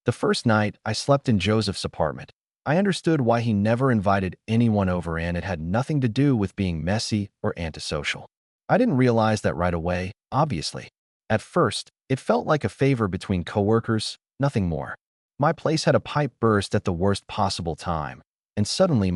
The first night, I slept in Joseph's apartment. I understood why he never invited anyone over, and it had nothing to do with being messy or antisocial. I didn't realize that right away, obviously. At first, it felt like a favor between coworkers, nothing more. My place had a pipe burst at the worst possible time, and suddenly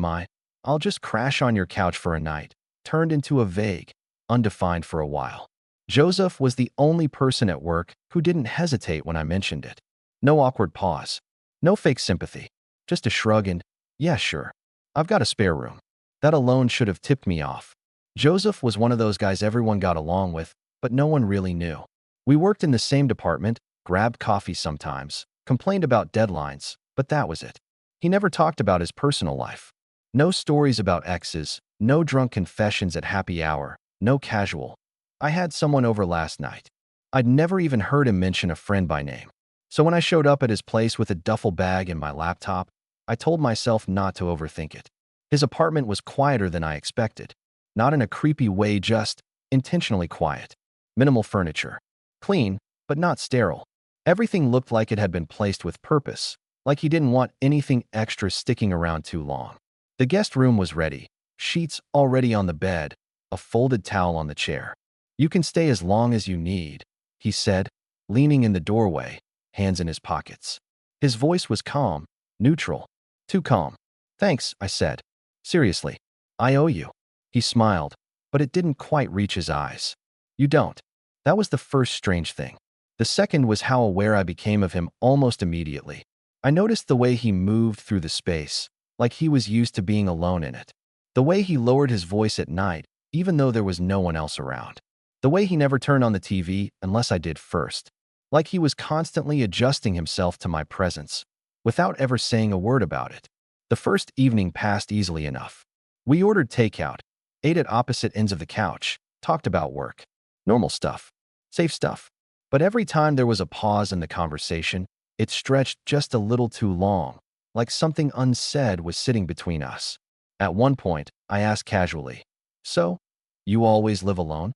I'll just crash on your couch for a night, turned into a vague, undefined for a while. Joseph was the only person at work who didn't hesitate when I mentioned it. No awkward pause. No fake sympathy. Just a shrug and, yeah, sure. I've got a spare room. That alone should have tipped me off. Joseph was one of those guys everyone got along with, but no one really knew. We worked in the same department, grabbed coffee sometimes, complained about deadlines, but that was it. He never talked about his personal life. No stories about exes, no drunk confessions at happy hour, no casual. I had someone over last night. I'd never even heard him mention a friend by name. So when I showed up at his place with a duffel bag and my laptop, I told myself not to overthink it. His apartment was quieter than I expected. Not in a creepy way, just intentionally quiet. Minimal furniture. Clean, but not sterile. Everything looked like it had been placed with purpose, like he didn't want anything extra sticking around too long. The guest room was ready. Sheets already on the bed, a folded towel on the chair. "You can stay as long as you need," he said, leaning in the doorway, hands in his pockets. His voice was calm, neutral, too calm. "Thanks," I said. "Seriously, I owe you." He smiled, but it didn't quite reach his eyes. "You don't." That was the first strange thing. The second was how aware I became of him almost immediately. I noticed the way he moved through the space, like he was used to being alone in it. The way he lowered his voice at night, even though there was no one else around. The way he never turned on the TV unless I did first. Like he was constantly adjusting himself to my presence, without ever saying a word about it. The first evening passed easily enough. We ordered takeout, ate at opposite ends of the couch, talked about work. Normal stuff. Safe stuff. But every time there was a pause in the conversation, it stretched just a little too long, like something unsaid was sitting between us. At one point, I asked casually, "So, you always live alone?"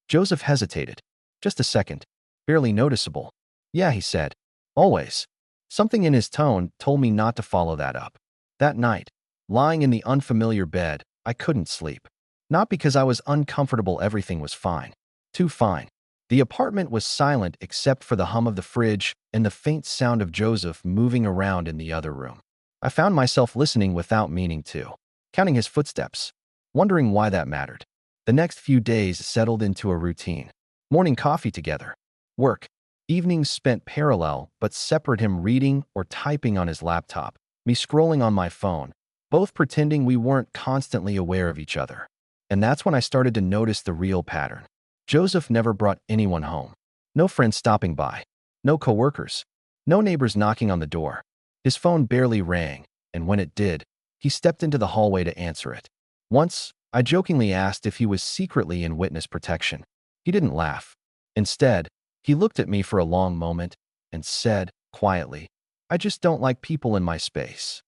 Joseph hesitated. Just a second. Barely noticeable. "Yeah," he said. "Always." Something in his tone told me not to follow that up. That night, lying in the unfamiliar bed, I couldn't sleep. Not because I was uncomfortable, everything was fine. Too fine. The apartment was silent except for the hum of the fridge and the faint sound of Joseph moving around in the other room. I found myself listening without meaning to, counting his footsteps, wondering why that mattered. The next few days settled into a routine. Morning coffee together. Work. Evenings spent parallel but separate, him reading or typing on his laptop, me scrolling on my phone, both pretending we weren't constantly aware of each other. And that's when I started to notice the real pattern. Joseph never brought anyone home. No friends stopping by. No coworkers. No neighbors knocking on the door. His phone barely rang, and when it did, he stepped into the hallway to answer it. Once, I jokingly asked if he was secretly in witness protection. He didn't laugh. Instead, he looked at me for a long moment and said, quietly, "I just don't like people in my space."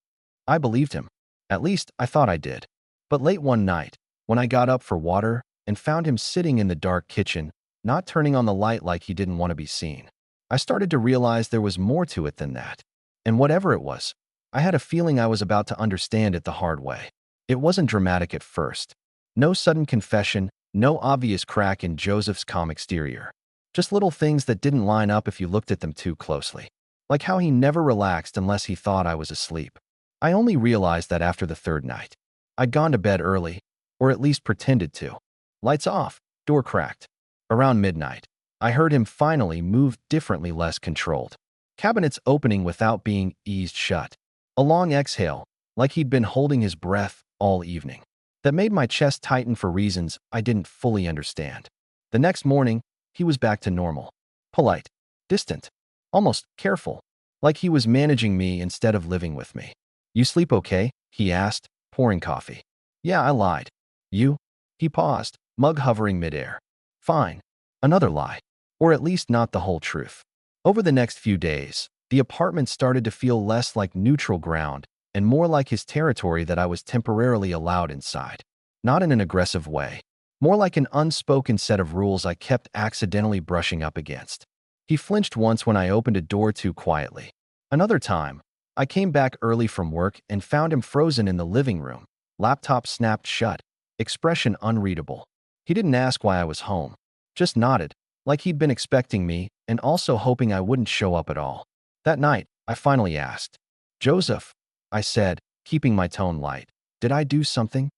I believed him. At least, I thought I did. But late one night, when I got up for water and found him sitting in the dark kitchen, not turning on the light like he didn't want to be seen, I started to realize there was more to it than that. And whatever it was, I had a feeling I was about to understand it the hard way. It wasn't dramatic at first. No sudden confession, no obvious crack in Joseph's calm exterior. Just little things that didn't line up if you looked at them too closely. Like how he never relaxed unless he thought I was asleep. I only realized that after the third night. I'd gone to bed early, or at least pretended to. Lights off, door cracked. Around midnight, I heard him finally move differently, less controlled. Cabinets opening without being eased shut. A long exhale, like he'd been holding his breath all evening. That made my chest tighten for reasons I didn't fully understand. The next morning, he was back to normal. Polite, distant, almost careful, like he was managing me instead of living with me. "You sleep okay?" he asked, pouring coffee. "Yeah," I lied. "You?" He paused, mug hovering midair. "Fine." Another lie. Or at least not the whole truth. Over the next few days, the apartment started to feel less like neutral ground and more like his territory that I was temporarily allowed inside. Not in an aggressive way. More like an unspoken set of rules I kept accidentally brushing up against. He flinched once when I opened a door too quietly. Another time, I came back early from work and found him frozen in the living room, laptop snapped shut, expression unreadable. He didn't ask why I was home, just nodded, like he'd been expecting me and also hoping I wouldn't show up at all. That night, I finally asked. "Joseph," I said, keeping my tone light. "Did I do something?"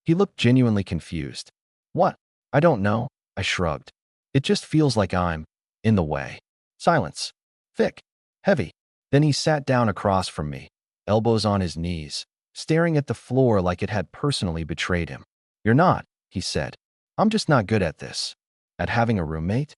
He looked genuinely confused. "What?" "I don't know," I shrugged. "It just feels like I'm in the way." Silence. Thick. Heavy. Then he sat down across from me, elbows on his knees, staring at the floor like it had personally betrayed him. "You're not," he said. "I'm just not good at this." "At having a roommate?"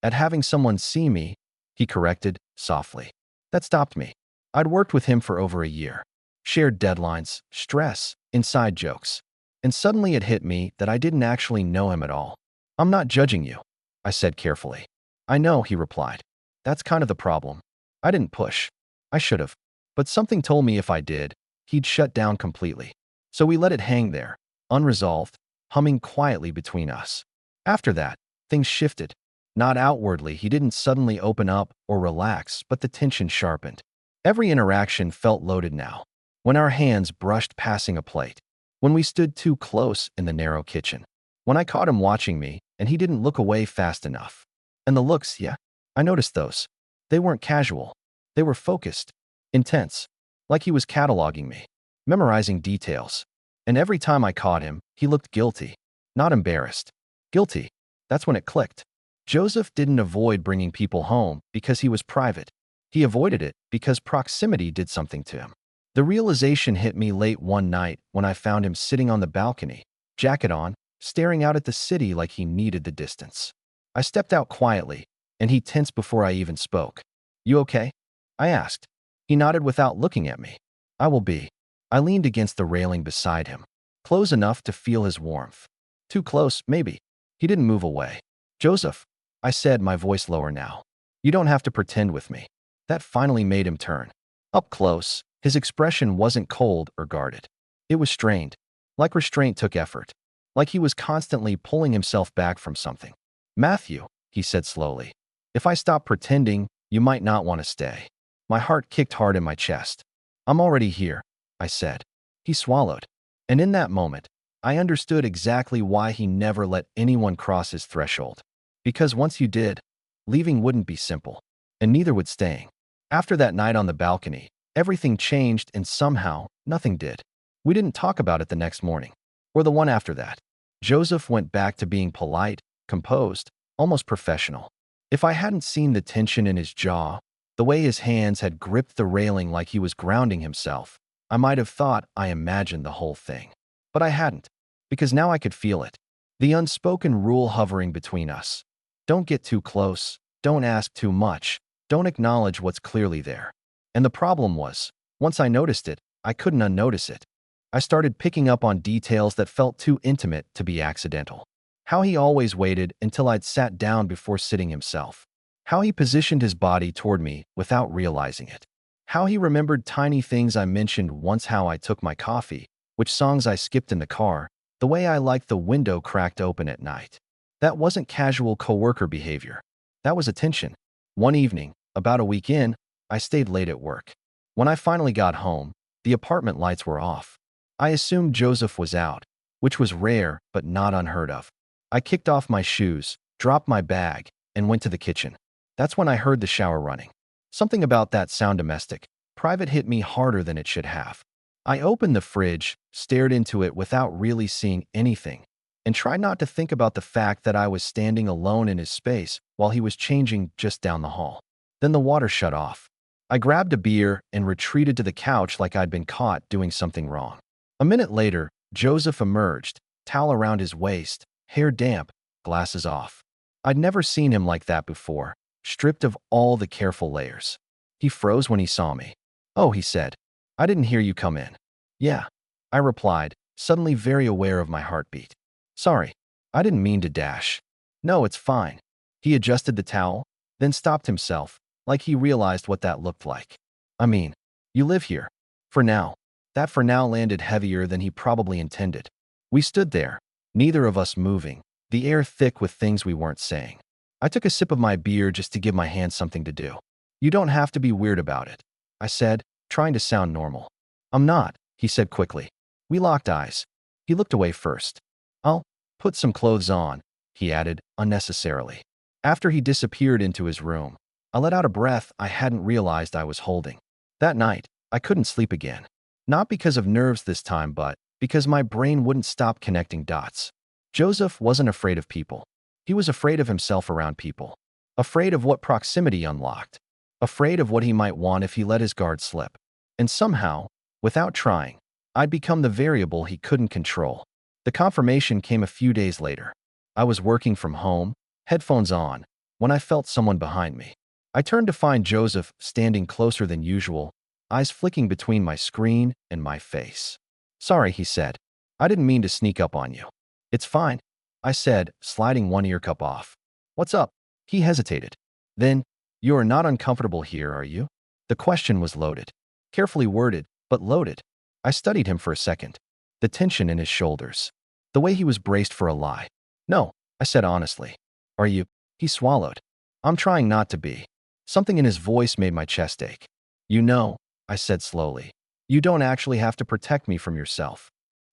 "At having someone see me," he corrected softly. That stopped me. I'd worked with him for over a year. Shared deadlines, stress, inside jokes. And suddenly it hit me that I didn't actually know him at all. "I'm not judging you," I said carefully. "I know," he replied. "That's kind of the problem." I didn't push. I should have. But something told me if I did, he'd shut down completely. So we let it hang there, unresolved, humming quietly between us. After that, things shifted. Not outwardly, he didn't suddenly open up or relax, but the tension sharpened. Every interaction felt loaded now. When our hands brushed passing a plate. When we stood too close in the narrow kitchen. When I caught him watching me, and he didn't look away fast enough. And the looks, yeah, I noticed those. They weren't casual. They were focused, intense, like he was cataloging me, memorizing details. And every time I caught him, he looked guilty, not embarrassed. Guilty. That's when it clicked. Joseph didn't avoid bringing people home because he was private. He avoided it because proximity did something to him. The realization hit me late one night when I found him sitting on the balcony, jacket on, staring out at the city like he needed the distance. I stepped out quietly, and he tensed before I even spoke. "You okay?" I asked. He nodded without looking at me. "I will be." I leaned against the railing beside him, close enough to feel his warmth. Too close, maybe. He didn't move away. "Joseph," I said, my voice lower now. "You don't have to pretend with me." That finally made him turn. Up close, his expression wasn't cold or guarded. It was strained, like restraint took effort, like he was constantly pulling himself back from something. "Matthew," he said slowly, "if I stop pretending, you might not want to stay." My heart kicked hard in my chest. "I'm already here," I said. He swallowed. And in that moment, I understood exactly why he never let anyone cross his threshold. Because once you did, leaving wouldn't be simple, and neither would staying. After that night on the balcony, everything changed and somehow, nothing did. We didn't talk about it the next morning, or the one after that. Joseph went back to being polite, composed, almost professional. If I hadn't seen the tension in his jaw, the way his hands had gripped the railing like he was grounding himself, I might have thought I imagined the whole thing. But I hadn't, because now I could feel it. The unspoken rule hovering between us. Don't get too close, don't ask too much, don't acknowledge what's clearly there. And the problem was, once I noticed it, I couldn't unnotice it. I started picking up on details that felt too intimate to be accidental. How he always waited until I'd sat down before sitting himself. How he positioned his body toward me without realizing it. How he remembered tiny things I mentioned once, how I took my coffee, which songs I skipped in the car, the way I liked the window cracked open at night. That wasn't casual coworker behavior. That was attention. One evening, about a week in, I stayed late at work. When I finally got home, the apartment lights were off. I assumed Joseph was out, which was rare but not unheard of. I kicked off my shoes, dropped my bag, and went to the kitchen. That's when I heard the shower running. Something about that sound, domestic, private, hit me harder than it should have. I opened the fridge, stared into it without really seeing anything, and tried not to think about the fact that I was standing alone in his space while he was changing just down the hall. Then the water shut off. I grabbed a beer and retreated to the couch like I'd been caught doing something wrong. A minute later, Joseph emerged, towel around his waist, hair damp, glasses off. I'd never seen him like that before, stripped of all the careful layers. He froze when he saw me. "Oh," he said. "I didn't hear you come in." "Yeah," I replied, suddenly very aware of my heartbeat. "Sorry, I didn't mean to dash." "No, it's fine." He adjusted the towel, then stopped himself, like he realized what that looked like. "I mean, you live here." "For now." That "for now" landed heavier than he probably intended. We stood there, neither of us moving, the air thick with things we weren't saying. I took a sip of my beer just to give my hands something to do. "You don't have to be weird about it," I said, trying to sound normal. I'm not, he said quickly. We locked eyes. He looked away first. I'll put some clothes on, he added, unnecessarily. After he disappeared into his room, I let out a breath I hadn't realized I was holding. That night, I couldn't sleep again. Not because of nerves this time, but because my brain wouldn't stop connecting dots. Joseph wasn't afraid of people. He was afraid of himself around people. Afraid of what proximity unlocked. Afraid of what he might want if he let his guard slip. And somehow, without trying, I'd become the variable he couldn't control. The confirmation came a few days later. I was working from home, headphones on, when I felt someone behind me. I turned to find Joseph standing closer than usual, eyes flicking between my screen and my face. Sorry, he said. I didn't mean to sneak up on you. It's fine, I said, sliding one ear cup off. What's up? He hesitated. Then, you are not uncomfortable here, are you? The question was loaded. Carefully worded, but loaded. I studied him for a second. The tension in his shoulders. The way he was braced for a lie. No, I said honestly. Are you? He swallowed. I'm trying not to be. Something in his voice made my chest ache. You know, I said slowly. You don't actually have to protect me from yourself.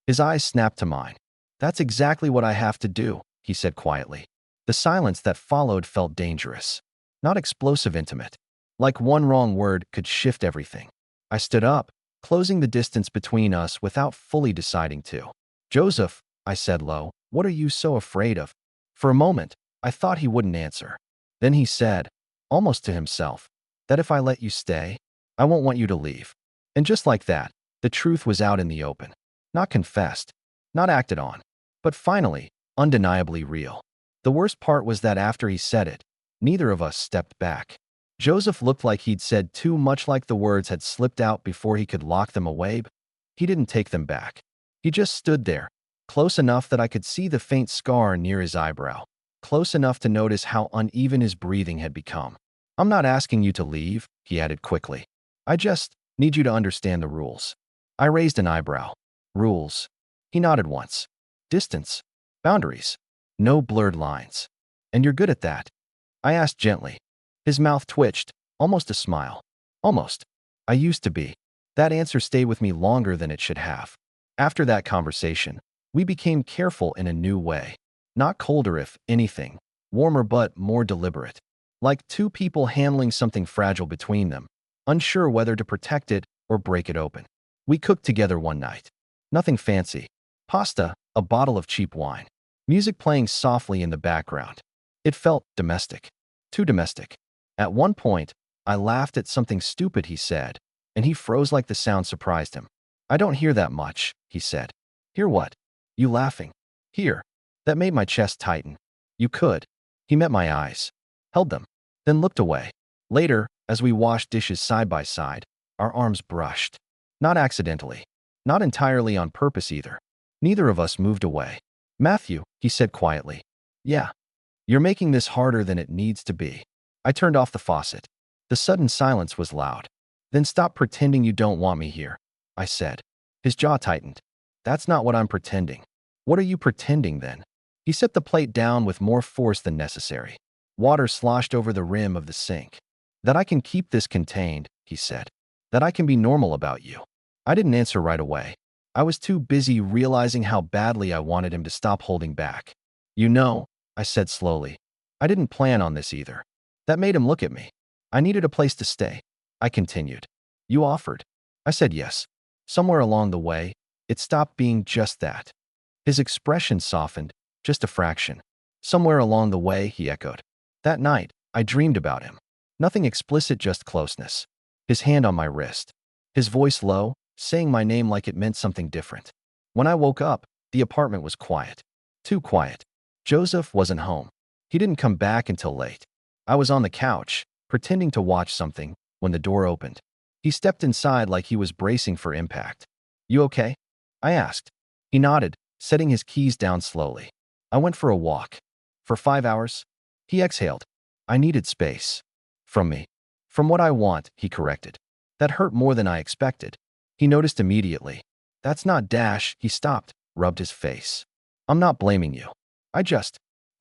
His eyes snapped to mine. That's exactly what I have to do, he said quietly. The silence that followed felt dangerous. Not explosive intimate. Like one wrong word could shift everything. I stood up, closing the distance between us without fully deciding to. Joseph, I said low, what are you so afraid of? For a moment, I thought he wouldn't answer. Then he said, almost to himself, that if I let you stay, I won't want you to leave. And just like that, the truth was out in the open. Not confessed, not acted on, but finally, undeniably real. The worst part was that after he said it, neither of us stepped back. Joseph looked like he'd said too much, like the words had slipped out before he could lock them away, but he didn't take them back. He just stood there, close enough that I could see the faint scar near his eyebrow, close enough to notice how uneven his breathing had become. I'm not asking you to leave, he added quickly. I just need you to understand the rules. I raised an eyebrow. Rules. He nodded once. Distance. Boundaries. No blurred lines. And you're good at that? I asked gently. His mouth twitched, almost a smile. Almost. I used to be. That answer stayed with me longer than it should have. After that conversation, we became careful in a new way. Not colder, if anything, warmer but more deliberate. Like two people handling something fragile between them, unsure whether to protect it or break it open. We cooked together one night. Nothing fancy. Pasta, a bottle of cheap wine. Music playing softly in the background. It felt domestic. Too domestic. At one point, I laughed at something stupid he said, and he froze like the sound surprised him. I don't hear that much, he said. Hear what? You laughing. Here. That made my chest tighten. You could. He met my eyes. Held them. Then looked away. Later, as we washed dishes side by side, our arms brushed. Not accidentally. Not entirely on purpose either. Neither of us moved away. Matthew, he said quietly. Yeah. You're making this harder than it needs to be. I turned off the faucet. The sudden silence was loud. Then stop pretending you don't want me here, I said. His jaw tightened. That's not what I'm pretending. What are you pretending then? He set the plate down with more force than necessary. Water sloshed over the rim of the sink. That I can keep this contained, he said. That I can be normal about you. I didn't answer right away. I was too busy realizing how badly I wanted him to stop holding back. You know, I said slowly, I didn't plan on this either. That made him look at me. I needed a place to stay. I continued. You offered. I said yes. Somewhere along the way, it stopped being just that. His expression softened, just a fraction. Somewhere along the way, he echoed. That night, I dreamed about him. Nothing explicit, just closeness. His hand on my wrist. His voice low, saying my name like it meant something different. When I woke up, the apartment was quiet. Too quiet. Joseph wasn't home. He didn't come back until late. I was on the couch, pretending to watch something, when the door opened. He stepped inside like he was bracing for impact. You okay? I asked. He nodded, setting his keys down slowly. I went for a walk. For 5 hours? He exhaled. I needed space. From me. From what I want, he corrected. That hurt more than I expected. He noticed immediately. That's not Dash. He stopped, rubbed his face. I'm not blaming you. I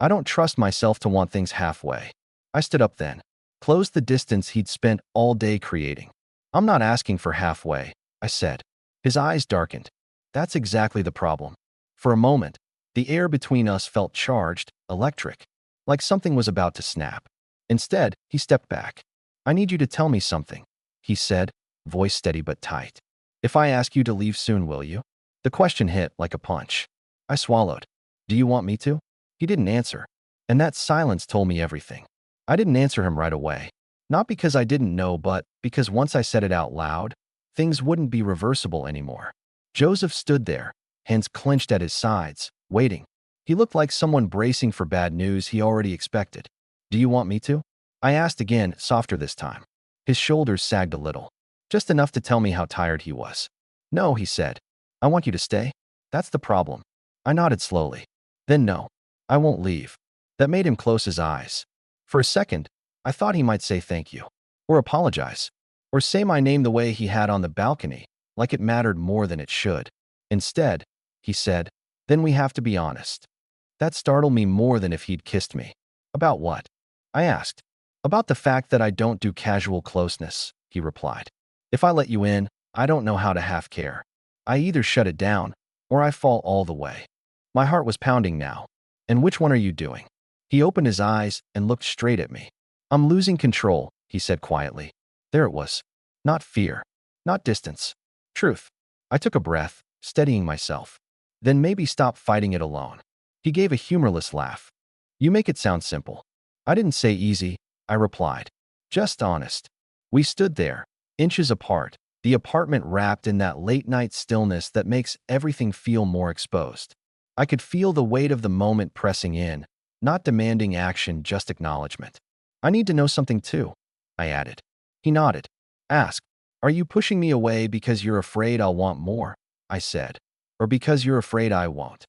don't trust myself to want things halfway. I stood up then, closed the distance he'd spent all day creating. I'm not asking for halfway, I said. His eyes darkened. That's exactly the problem. For a moment, the air between us felt charged, electric, like something was about to snap. Instead, he stepped back. I need you to tell me something, he said, voice steady but tight. If I ask you to leave soon, will you? The question hit like a punch. I swallowed. Do you want me to? He didn't answer. And that silence told me everything. I didn't answer him right away. Not because I didn't know, but because once I said it out loud, things wouldn't be reversible anymore. Joseph stood there, hands clenched at his sides, waiting. He looked like someone bracing for bad news he already expected. Do you want me to? I asked again, softer this time. His shoulders sagged a little, just enough to tell me how tired he was. No, he said. I want you to stay. That's the problem. I nodded slowly. Then no, I won't leave. That made him close his eyes. For a second, I thought he might say thank you, or apologize, or say my name the way he had on the balcony, like it mattered more than it should. Instead, he said, then we have to be honest. That startled me more than if he'd kissed me. About what? I asked. About the fact that I don't do casual closeness, he replied. If I let you in, I don't know how to half care. I either shut it down, or I fall all the way. My heart was pounding now. And which one are you doing? He opened his eyes and looked straight at me. I'm losing control, he said quietly. There it was. Not fear. Not distance. Truth. I took a breath, steadying myself. Then maybe stop fighting it alone. He gave a humorless laugh. You make it sound simple. I didn't say easy, I replied. Just honest. We stood there, inches apart, the apartment wrapped in that late-night stillness that makes everything feel more exposed. I could feel the weight of the moment pressing in, not demanding action, just acknowledgement. I need to know something too, I added. He nodded. Asked, are you pushing me away because you're afraid I'll want more? I said. Or because you're afraid I won't?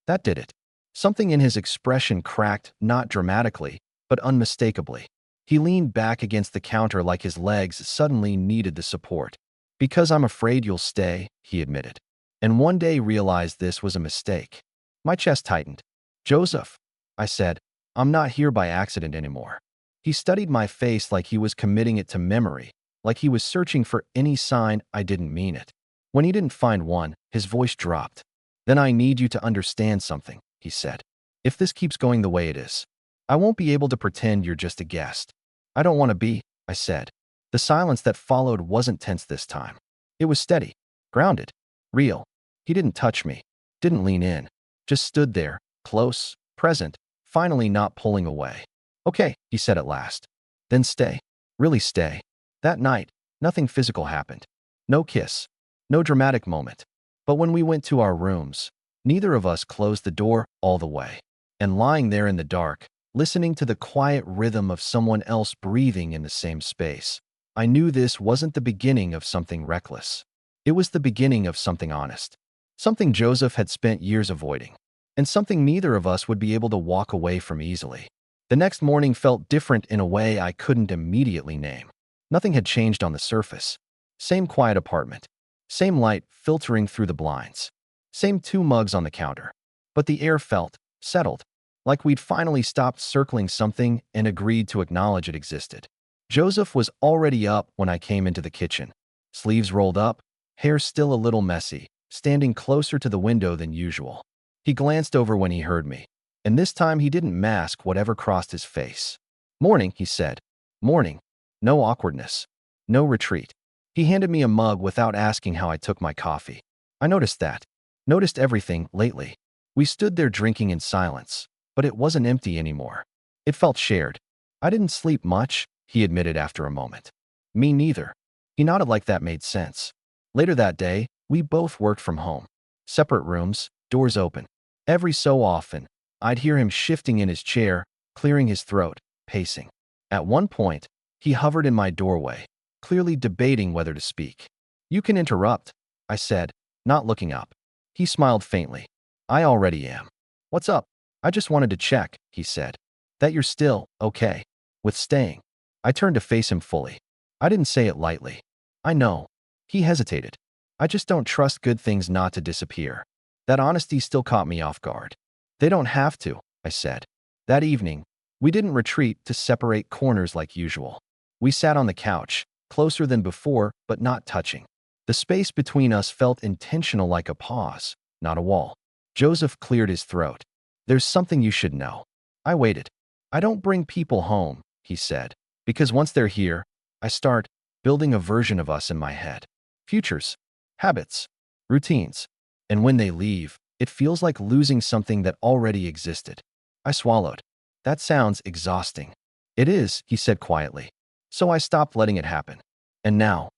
That did it. Something in his expression cracked, not dramatically, but unmistakably. He leaned back against the counter like his legs suddenly needed the support. Because I'm afraid you'll stay, he admitted. And one day realized this was a mistake. My chest tightened. Joseph, I said, I'm not here by accident anymore. He studied my face like he was committing it to memory, like he was searching for any sign I didn't mean it. When he didn't find one, his voice dropped. Then I need you to understand something, he said. If this keeps going the way it is, I won't be able to pretend you're just a guest. I don't want to be, I said. The silence that followed wasn't tense this time. It was steady, grounded, real. He didn't touch me, didn't lean in, just stood there, close, present, finally not pulling away. Okay, he said at last. Then stay. Really stay. That night, nothing physical happened. No kiss. No dramatic moment. But when we went to our rooms, neither of us closed the door all the way. And lying there in the dark, listening to the quiet rhythm of someone else breathing in the same space, I knew this wasn't the beginning of something reckless. It was the beginning of something honest. Something Joseph had spent years avoiding. And something neither of us would be able to walk away from easily. The next morning felt different in a way I couldn't immediately name. Nothing had changed on the surface. Same quiet apartment. Same light filtering through the blinds. Same 2 mugs on the counter. But the air felt settled, like we'd finally stopped circling something and agreed to acknowledge it existed. Joseph was already up when I came into the kitchen. Sleeves rolled up, hair still a little messy, standing closer to the window than usual. He glanced over when he heard me, and this time he didn't mask whatever crossed his face. Morning, he said. Morning. No awkwardness. No retreat. He handed me a mug without asking how I took my coffee. I noticed that. Noticed everything lately. We stood there drinking in silence, but it wasn't empty anymore. It felt shared. I didn't sleep much, he admitted after a moment. Me neither. He nodded like that made sense. Later that day, we both worked from home. Separate rooms, doors open. Every so often, I'd hear him shifting in his chair, clearing his throat, pacing. At one point, he hovered in my doorway, clearly debating whether to speak. You can interrupt, I said, not looking up. He smiled faintly. I already am. What's up? I just wanted to check, he said. That you're still okay with staying. I turned to face him fully. I didn't say it lightly. I know. He hesitated. I just don't trust good things not to disappear. That honesty still caught me off guard. They don't have to, I said. That evening, we didn't retreat to separate corners like usual. We sat on the couch, closer than before, but not touching. The space between us felt intentional, like a pause, not a wall. Joseph cleared his throat. There's something you should know. I waited. I don't bring people home, he said, because once they're here, I start building a version of us in my head. Futures, habits, routines. And when they leave, it feels like losing something that already existed. I swallowed. That sounds exhausting. It is, he said quietly. So I stopped letting it happen. And now?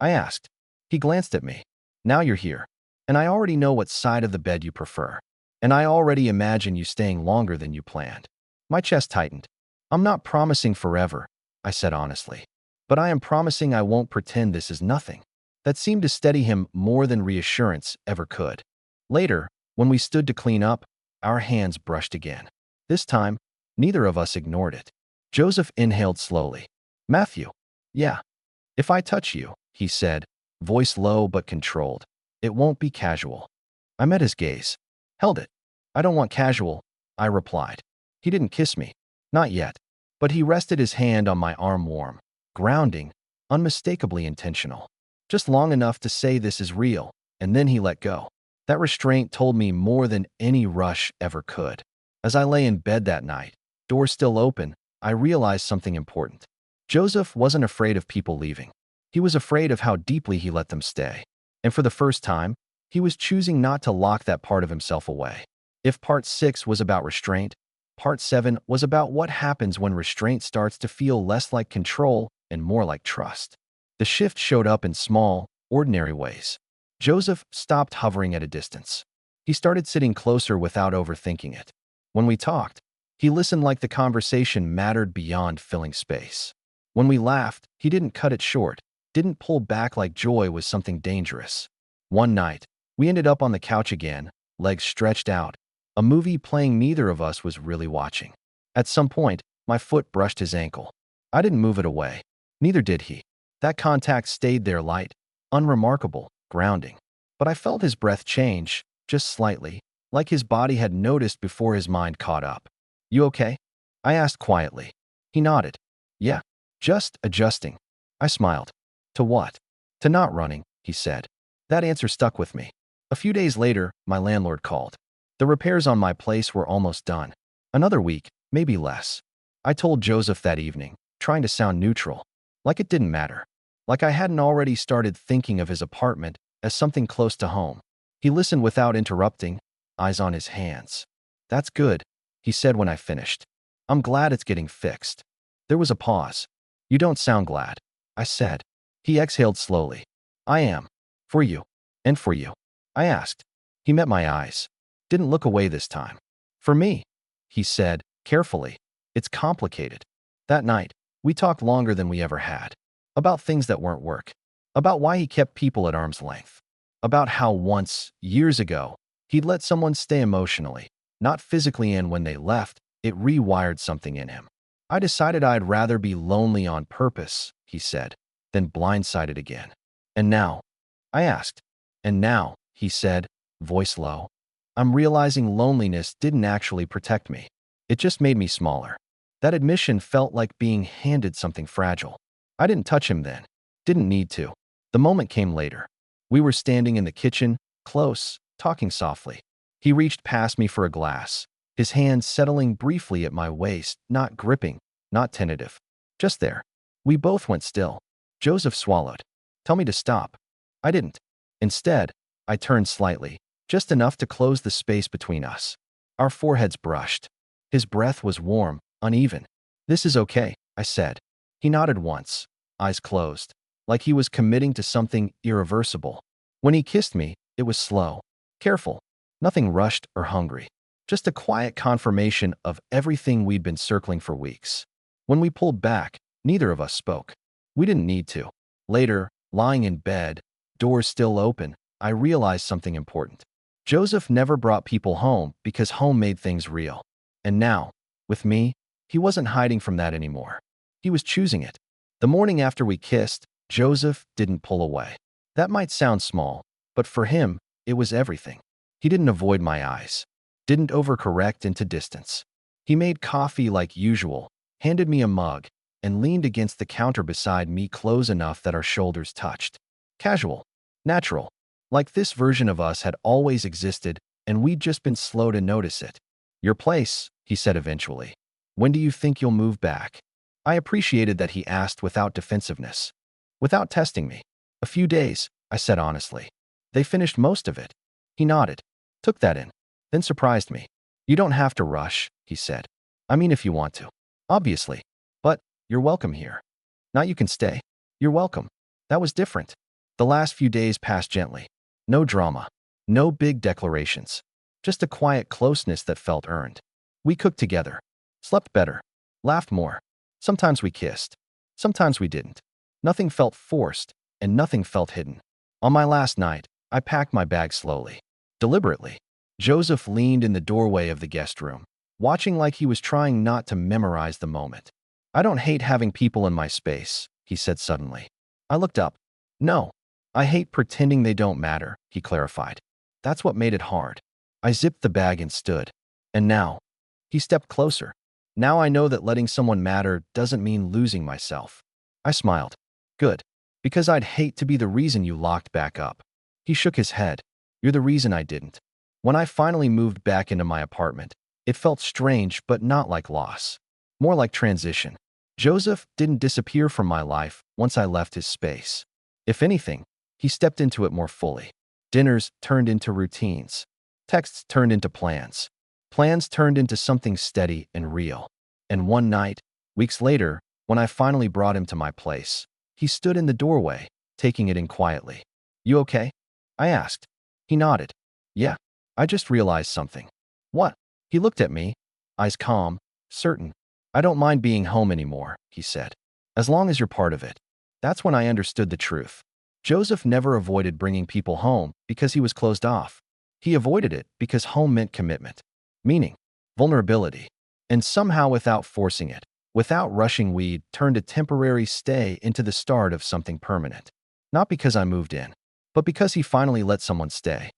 I asked. He glanced at me. Now you're here. And I already know what side of the bed you prefer. And I already imagine you staying longer than you planned. My chest tightened. I'm not promising forever, I said honestly. But I am promising I won't pretend this is nothing. That seemed to steady him more than reassurance ever could. Later, when we stood to clean up, our hands brushed again. This time, neither of us ignored it. Joseph inhaled slowly. Matthew. Yeah. If I touch you, he said, voice low but controlled, it won't be casual. I met his gaze. Held it. I don't want casual, I replied. He didn't kiss me. Not yet. But he rested his hand on my arm, warm, grounding, unmistakably intentional. Just long enough to say this is real, and then he let go. That restraint told me more than any rush ever could. As I lay in bed that night, door still open, I realized something important. Joseph wasn't afraid of people leaving. He was afraid of how deeply he let them stay. And for the first time, he was choosing not to lock that part of himself away. If part 6 was about restraint, part 7 was about what happens when restraint starts to feel less like control and more like trust. The shift showed up in small, ordinary ways. Joseph stopped hovering at a distance. He started sitting closer without overthinking it. When we talked, he listened like the conversation mattered beyond filling space. When we laughed, he didn't cut it short, didn't pull back like joy was something dangerous. One night, we ended up on the couch again, legs stretched out, a movie playing neither of us was really watching. At some point, my foot brushed his ankle. I didn't move it away. Neither did he. That contact stayed there, light, unremarkable, grounding. But I felt his breath change, just slightly, like his body had noticed before his mind caught up. You okay? I asked quietly. He nodded. Yeah, just adjusting. I smiled. To what? To not running, he said. That answer stuck with me. A few days later, my landlord called. The repairs on my place were almost done. Another week, maybe less. I told Joseph that evening, trying to sound neutral, like it didn't matter, like I hadn't already started thinking of his apartment as something close to home. He listened without interrupting, eyes on his hands. That's good, he said when I finished. I'm glad it's getting fixed. There was a pause. You don't sound glad, I said. He exhaled slowly. I am. For you. And for you. I asked. He met my eyes. Didn't look away this time. For me, he said, carefully. It's complicated. That night, we talked longer than we ever had. About things that weren't work. About why he kept people at arm's length. About how once, years ago, he'd let someone stay emotionally, not physically, and when they left, it rewired something in him. I decided I'd rather be lonely on purpose, he said, than blindsided again. And now? I asked. And now, he said, voice low, I'm realizing loneliness didn't actually protect me. It just made me smaller. That admission felt like being handed something fragile. I didn't touch him then. Didn't need to. The moment came later. We were standing in the kitchen, close, talking softly. He reached past me for a glass, his hand settling briefly at my waist, not gripping, not tentative. Just there. We both went still. Joseph swallowed. Tell me to stop. I didn't. Instead, I turned slightly, just enough to close the space between us. Our foreheads brushed. His breath was warm, uneven. This is okay, I said. He nodded once, eyes closed, like he was committing to something irreversible. When he kissed me, it was slow, careful, nothing rushed or hungry. Just a quiet confirmation of everything we'd been circling for weeks. When we pulled back, neither of us spoke. We didn't need to. Later, lying in bed, doors still open, I realized something important. Joseph never brought people home because home made things real. And now, with me, he wasn't hiding from that anymore. He was choosing it. The morning after we kissed, Joseph didn't pull away. That might sound small, but for him, it was everything. He didn't avoid my eyes, didn't overcorrect into distance. He made coffee like usual, handed me a mug, and leaned against the counter beside me close enough that our shoulders touched. Casual. Natural. Like this version of us had always existed, and we'd just been slow to notice it. Your place, he said eventually. When do you think you'll move back? I appreciated that he asked without defensiveness. Without testing me. A few days, I said honestly. They finished most of it. He nodded, took that in, then surprised me. You don't have to rush, he said. I mean if you want to. Obviously. But, you're welcome here. Not you can stay. You're welcome. That was different. The last few days passed gently. No drama. No big declarations. Just a quiet closeness that felt earned. We cooked together. Slept better. Laughed more. Sometimes we kissed. Sometimes we didn't. Nothing felt forced, and nothing felt hidden. On my last night, I packed my bag slowly. Deliberately. Joseph leaned in the doorway of the guest room, watching like he was trying not to memorize the moment. I don't hate having people in my space, he said suddenly. I looked up. No. I hate pretending they don't matter, he clarified. That's what made it hard. I zipped the bag and stood. And now, he stepped closer. Now I know that letting someone matter doesn't mean losing myself. I smiled. Good. Because I'd hate to be the reason you locked back up. He shook his head. You're the reason I didn't. When I finally moved back into my apartment, it felt strange but not like loss. More like transition. Joseph didn't disappear from my life once I left his space. If anything, he stepped into it more fully. Dinners turned into routines. Texts turned into plans. Plans turned into something steady and real. And one night, weeks later, when I finally brought him to my place, he stood in the doorway, taking it in quietly. You okay? I asked. He nodded. Yeah, I just realized something. What? He looked at me, eyes calm, certain. I don't mind being home anymore, he said. As long as you're part of it. That's when I understood the truth. Joseph never avoided bringing people home because he was closed off. He avoided it because home meant commitment, meaning, vulnerability. And somehow without forcing it, without rushing, we'd turned a temporary stay into the start of something permanent. Not because I moved in, but because he finally let someone stay.